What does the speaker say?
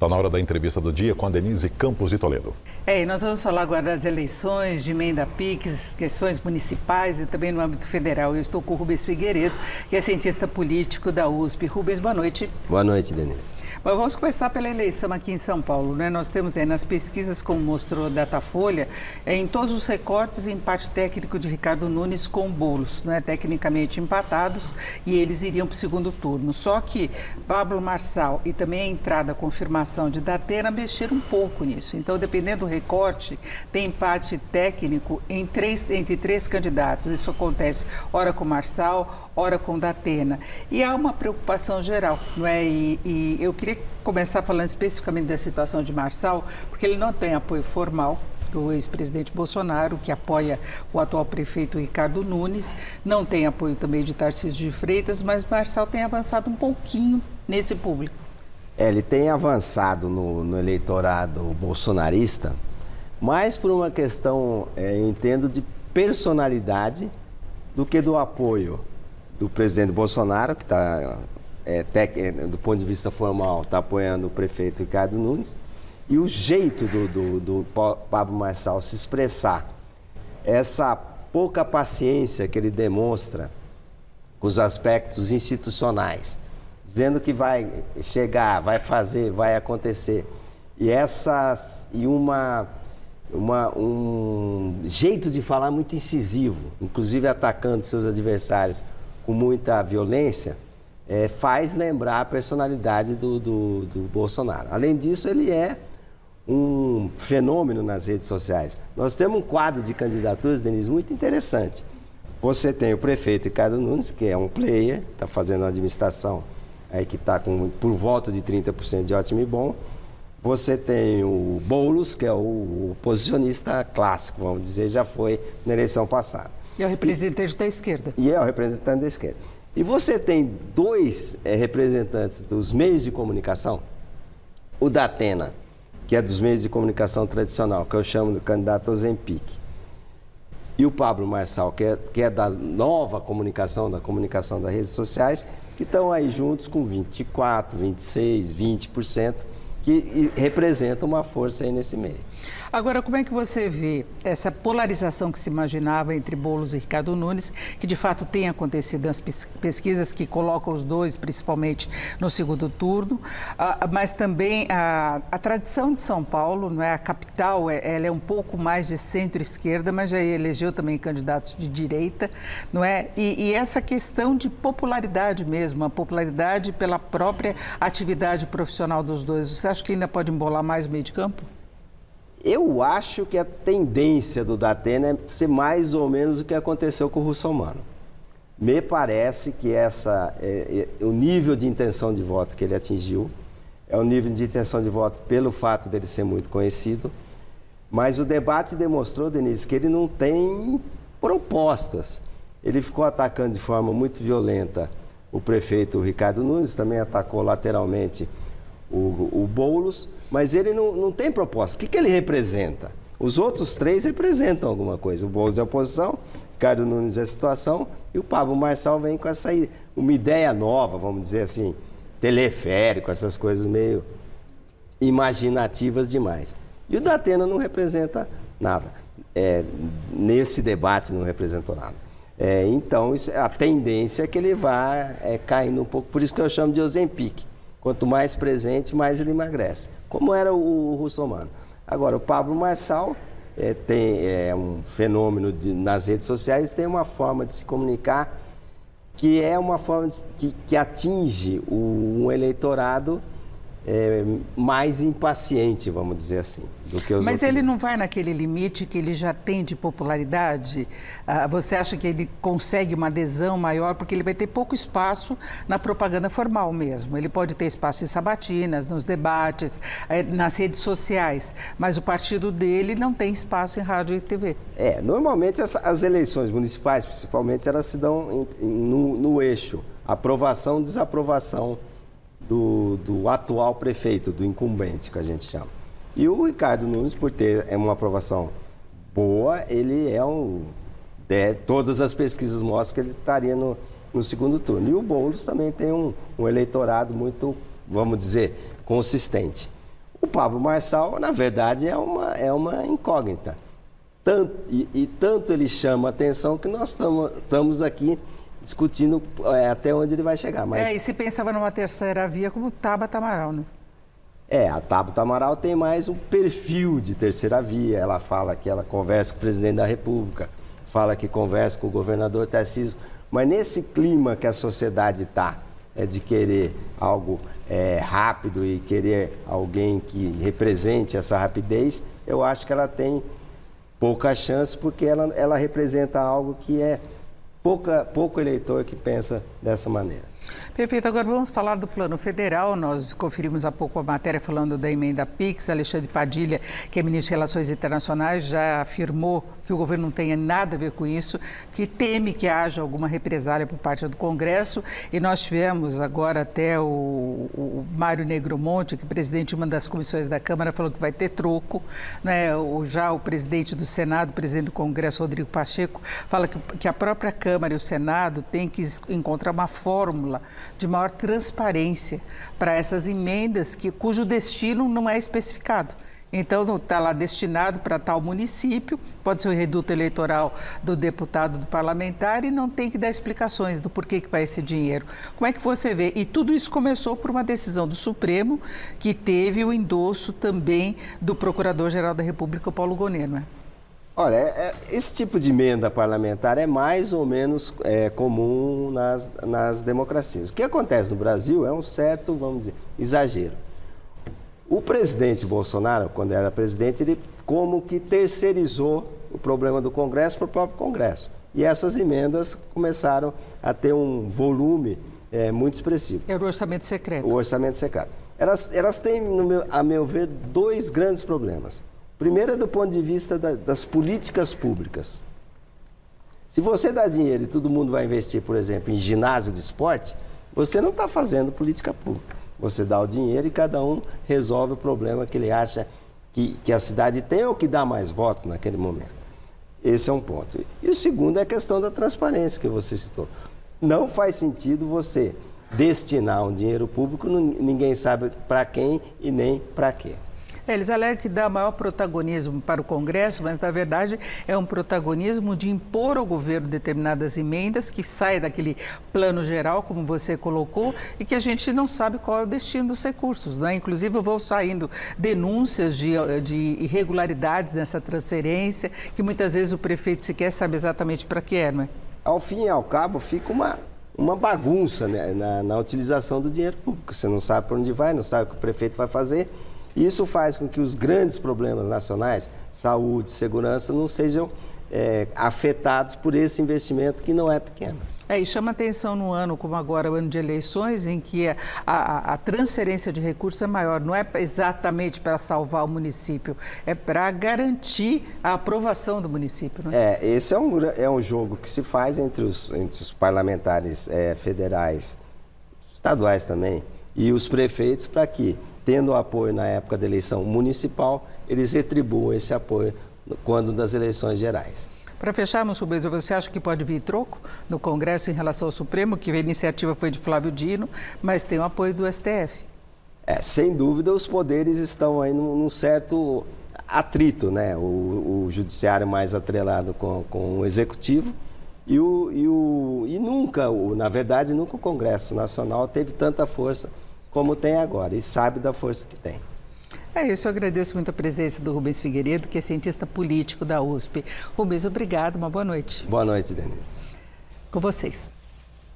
Está na hora da entrevista do dia com a Denise Campos de Toledo. E nós vamos falar agora das eleições, de emenda PIX, questões municipais e também no âmbito federal. Eu estou com o Rubens Figueiredo, que é cientista político da USP. Rubens, boa noite. Boa noite, Denise. Bom, vamos começar pela eleição aqui em São Paulo, né? Nós temos aí nas pesquisas, como mostrou a Datafolha, em todos os recortes, empate técnico de Ricardo Nunes com Boulos, né? Tecnicamente empatados, e eles iriam para o segundo turno. Só que Pablo Marçal e também a entrada, a confirmação de Datena mexeram um pouco nisso. Então, dependendo do recorte, tem empate técnico entre três candidatos. Isso acontece ora com Marçal, ora com Datena. E há uma preocupação geral, não é? E eu queria começar falando especificamente da situação de Marçal, porque ele não tem apoio formal do ex-presidente Bolsonaro, que apoia o atual prefeito Ricardo Nunes, não tem apoio também de Tarcísio de Freitas, mas Marçal tem avançado um pouquinho nesse público. Ele tem avançado no eleitorado bolsonarista, mais por uma questão, eu entendo, de personalidade do que do apoio do presidente Bolsonaro, que está, do ponto de vista formal, está apoiando o prefeito Ricardo Nunes, e o jeito do Pablo Marçal se expressar, essa pouca paciência que ele demonstra com os aspectos institucionais, dizendo que vai chegar, vai fazer, vai acontecer. E um jeito de falar muito incisivo, inclusive atacando seus adversários com muita violência, faz lembrar a personalidade do Bolsonaro. Além disso, ele é um fenômeno nas redes sociais. Nós temos um quadro de candidaturas, Denise, muito interessante. Você tem o prefeito Ricardo Nunes, que é um player, está fazendo uma administração aí que está por volta de 30% de ótimo e bom. Você tem o Boulos, que é o posicionista clássico, vamos dizer, já foi na eleição passada. E é o representante da esquerda. E é o representante da esquerda. E você tem dois representantes dos meios de comunicação, o Datena, que é dos meios de comunicação tradicional, que eu chamo de candidato Ozempic, e o Pablo Marçal, que é da nova comunicação, da comunicação das redes sociais, que estão aí juntos com 24%, 26%, 20%, que representam uma força aí nesse meio. Agora, como é que você vê essa polarização que se imaginava entre Boulos e Ricardo Nunes, que de fato tem acontecido nas pesquisas que colocam os dois, principalmente no segundo turno, mas também a tradição de São Paulo, não é? A capital, ela é um pouco mais de centro-esquerda, mas já elegeu também candidatos de direita, não é? E essa questão de popularidade mesmo, a popularidade pela própria atividade profissional dos dois, você acha que ainda pode embolar mais o meio de campo? Eu acho que a tendência do Datena é ser mais ou menos o que aconteceu com o Russomano. Me parece que o nível de intenção de voto que ele atingiu é o nível de intenção de voto pelo fato dele ser muito conhecido, mas o debate demonstrou, Denise, que ele não tem propostas. Ele ficou atacando de forma muito violenta o prefeito Ricardo Nunes, também atacou lateralmente o Boulos, mas ele não tem proposta. O que ele representa? Os outros três representam alguma coisa. O Boulos é a oposição, Ricardo Nunes é a situação, e o Pablo Marçal vem com uma ideia nova, vamos dizer assim, teleférico, essas coisas meio imaginativas demais. E o Datena não representa nada. Nesse debate não representou nada. Então, a tendência é que ele vá caindo um pouco. Por isso que eu chamo de Ozempic. Quanto mais presente, mais ele emagrece. Como era o Russomano. Agora, o Pablo Marçal é um fenômeno nas redes sociais, tem uma forma de se comunicar que é uma forma que atinge um eleitorado mais impaciente, vamos dizer assim, do que os Mas outros. ele não vai naquele limite que ele já tem de popularidade? Você acha que ele consegue uma adesão maior porque ele vai ter pouco espaço na propaganda formal mesmo? Ele pode ter espaço em sabatinas, nos debates, nas redes sociais, mas o partido dele não tem espaço em rádio e TV. Normalmente as eleições municipais, principalmente, elas se dão no eixo aprovação, desaprovação do atual prefeito, do incumbente, que a gente chama. E o Ricardo Nunes, por ter uma aprovação boa, ele todas as pesquisas mostram que ele estaria no segundo turno. E o Boulos também tem um eleitorado muito, vamos dizer, consistente. Pablo Marçal, na verdade, é uma incógnita. Tanto ele chama a atenção que nós estamos aqui discutindo até onde ele vai chegar. Mas... e se pensava numa terceira via como Tabata Amaral, né? A Tabata Amaral tem mais um perfil de terceira via. Ela fala que ela conversa com o presidente da República, fala que conversa com o governador Tarcísio, mas nesse clima que a sociedade está, de querer algo rápido e querer alguém que represente essa rapidez, eu acho que ela tem pouca chance, porque ela representa algo que é pouco eleitor que pensa dessa maneira. Perfeito. Agora vamos falar do plano federal. Nós conferimos há pouco a matéria falando da emenda PIX. Alexandre Padilha, que é ministro de Relações Internacionais, já afirmou que o governo não tem nada a ver com isso, que teme que haja alguma represália por parte do Congresso. E nós tivemos agora até o Mário Negromonte, que é presidente de uma das comissões da Câmara, falou que vai ter troco, né? Já o presidente do Senado, o presidente do Congresso, Rodrigo Pacheco, fala que a própria Câmara e o Senado têm que encontrar uma fórmula de maior transparência para essas emendas cujo destino não é especificado. Então, está lá destinado para tal município, pode ser o reduto eleitoral do deputado, do parlamentar, e não tem que dar explicações do porquê que vai esse dinheiro. Como é que você vê? E tudo isso começou por uma decisão do Supremo, que teve o endosso também do Procurador-Geral da República, Paulo Gonet, não é? Olha, esse tipo de emenda parlamentar é mais ou menos comum nas democracias. O que acontece no Brasil é um certo, vamos dizer, exagero. O presidente Bolsonaro, quando era presidente, ele como que terceirizou o problema do Congresso para o próprio Congresso. E essas emendas começaram a ter um volume muito expressivo. Era o orçamento secreto. O orçamento secreto. Elas têm, a meu ver, dois grandes problemas. Primeiro é do ponto de vista das políticas públicas. Se você dá dinheiro e todo mundo vai investir, por exemplo, em ginásio de esporte, você não está fazendo política pública. Você dá o dinheiro e cada um resolve o problema que ele acha que a cidade tem ou que dá mais votos naquele momento. Esse é um ponto. E o segundo é a questão da transparência que você citou. Não faz sentido você destinar um dinheiro público, ninguém sabe para quem e nem para quê. Eles alegam que dá maior protagonismo para o Congresso, mas, na verdade, é um protagonismo de impor ao governo determinadas emendas que saem daquele plano geral, como você colocou, e que a gente não sabe qual é o destino dos recursos, né? Inclusive, vão saindo denúncias de irregularidades nessa transferência, que muitas vezes o prefeito sequer sabe exatamente para que é, não é? Ao fim e ao cabo, fica uma bagunça, né, na utilização do dinheiro público. Você não sabe para onde vai, não sabe o que o prefeito vai fazer. Isso faz com que os grandes problemas nacionais, saúde, segurança, não sejam afetados por esse investimento que não é pequeno. E chama atenção no ano como agora, o ano de eleições, em que a transferência de recursos é maior. Não é exatamente para salvar o município, é para garantir a aprovação do município. Né? Esse é um jogo que se faz entre os parlamentares federais, estaduais também, e os prefeitos para que, tendo apoio na época da eleição municipal, eles retribuam esse apoio quando das eleições gerais. Para fecharmos, Rubens, você acha que pode vir troco no Congresso em relação ao Supremo, que a iniciativa foi de Flávio Dino, mas tem o apoio do STF? Sem dúvida, os poderes estão aí num certo atrito, né? O judiciário mais atrelado com o executivo e nunca, na verdade, nunca o Congresso Nacional teve tanta força como tem agora, e sabe da força que tem. É isso, eu agradeço muito a presença do Rubens Figueiredo, que é cientista político da USP. Rubens, obrigado, uma boa noite. Boa noite, Denise. Com vocês.